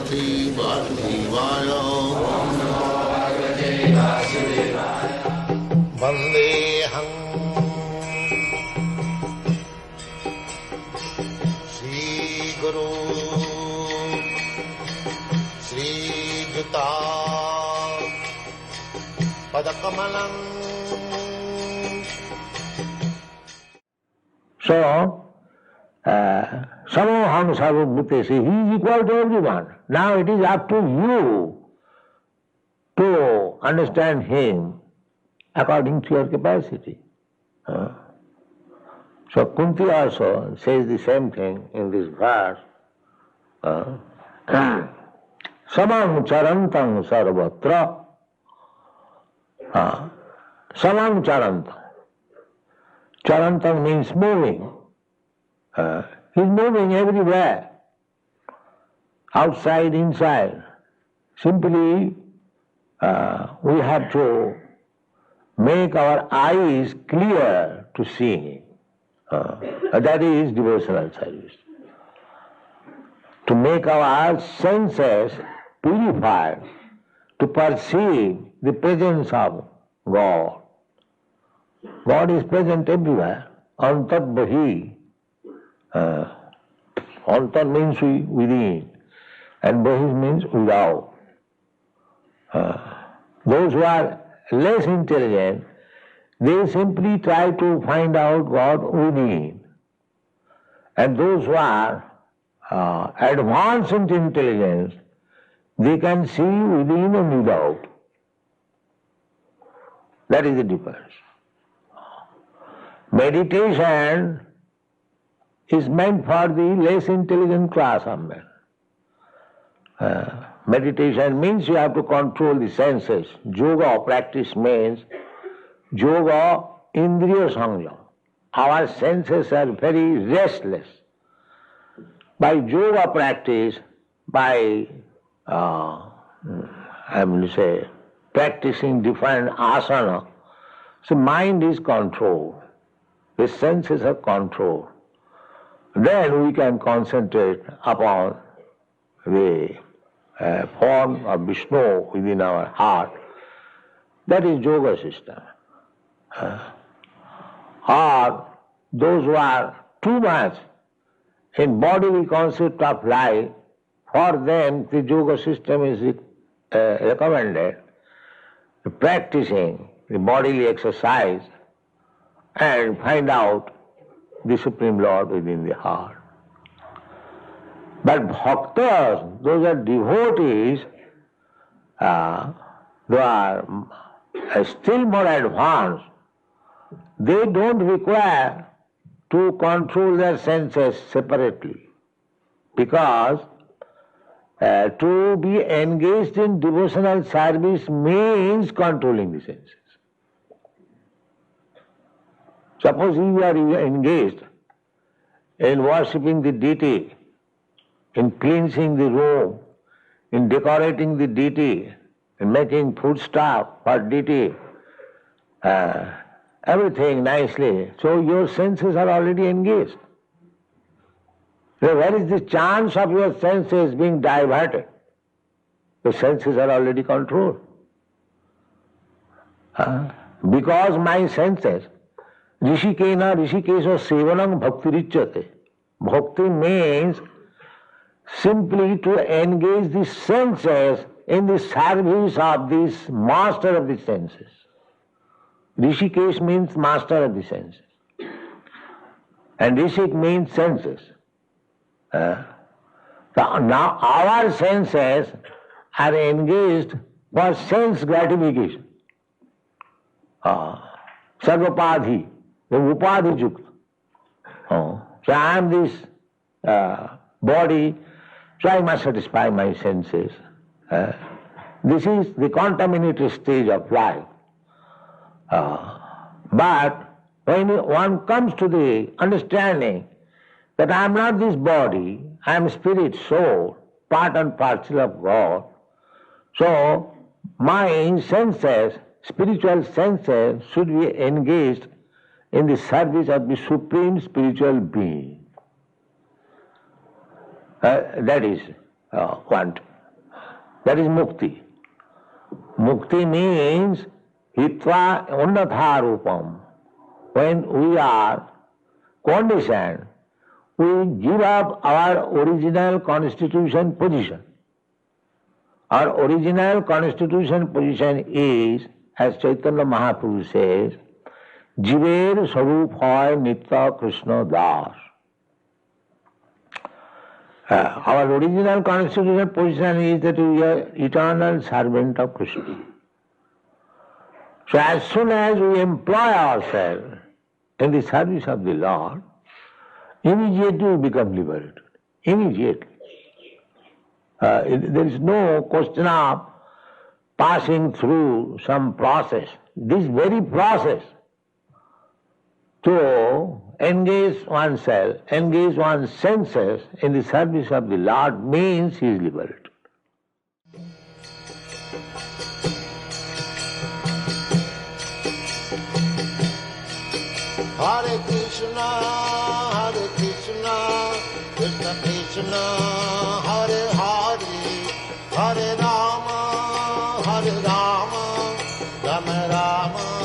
Bhagavate Vasudevaya. Vandeham Shri Guru Shri Juta Padakamalam. So, Samoham Sarvabhutesi, he is equal to everyone. Now it is up to you to understand him according to your capacity. So Kunti also says the same thing in this verse. Samam charantam sarvatra. Samam charantam. Charantam means moving. He's moving everywhere, outside, inside. Simply, we have to make our eyes clear to see him. That is devotional service. To make our senses purified, to perceive the presence of God. God is present everywhere. Antat bahi. Antar means within, and bahi means without. Those who are less intelligent, they simply try to find out God within. And those who are advanced in intelligence, they can see within and without. That is the difference. Meditation is meant for the less intelligent class of men. Meditation means you have to control the senses. Yoga practice means yoga indriya sangya. Our senses are very restless. By yoga practice, by practicing different asana, so mind is controlled. The senses are controlled. Then we can concentrate upon the form of Vishnu within our heart. That is yoga system. Or those who are too much in bodily concept of life, for them the yoga system is recommended, practicing the bodily exercise and find out the Supreme Lord within the heart. But bhaktas, those are devotees, they are still more advanced. They don't require to control their senses separately, because to be engaged in devotional service means controlling the senses. Suppose you are engaged in worshipping the deity, in cleansing the room, in decorating the deity, in making food stuff for deity, everything nicely, so your senses are already engaged. So where is the chance of your senses being diverted? The senses are already controlled. Because my senses, Rishikena Rishikesha Sevanam Bhaktirichyate. Bhakti means simply to engage the senses in the service of this master of the senses. Rishikesh means master of the senses. And Rishik means senses. So now our senses are engaged for sense gratification. Sarvapadhi, the upadhi yukta. So I am this body, so I must satisfy my senses. This is the contaminated stage of life. But when one comes to the understanding that I am not this body, I am spirit, soul, part and parcel of God, so my senses, spiritual senses, should be engaged in the service of the Supreme Spiritual Being. That is one That is mukti. Mukti means hitva unnatha rupam. When we are conditioned, we give up our original constitution position. Our original constitution position is, as Chaitanya Mahaprabhu says, Jiver Sarup Hoy Nitya Krishna Das. Our original constitutional position is that we are eternal servant of Krishna. So as soon as we employ ourselves in the service of the Lord, immediately we become liberated. Immediately. There is no question of passing through some process. This very process to engage oneself, engage one's senses in the service of the Lord means he is liberated. Hare Krishna, Krishna Krishna, Hare Hare, Hare Rama, Rama Rama.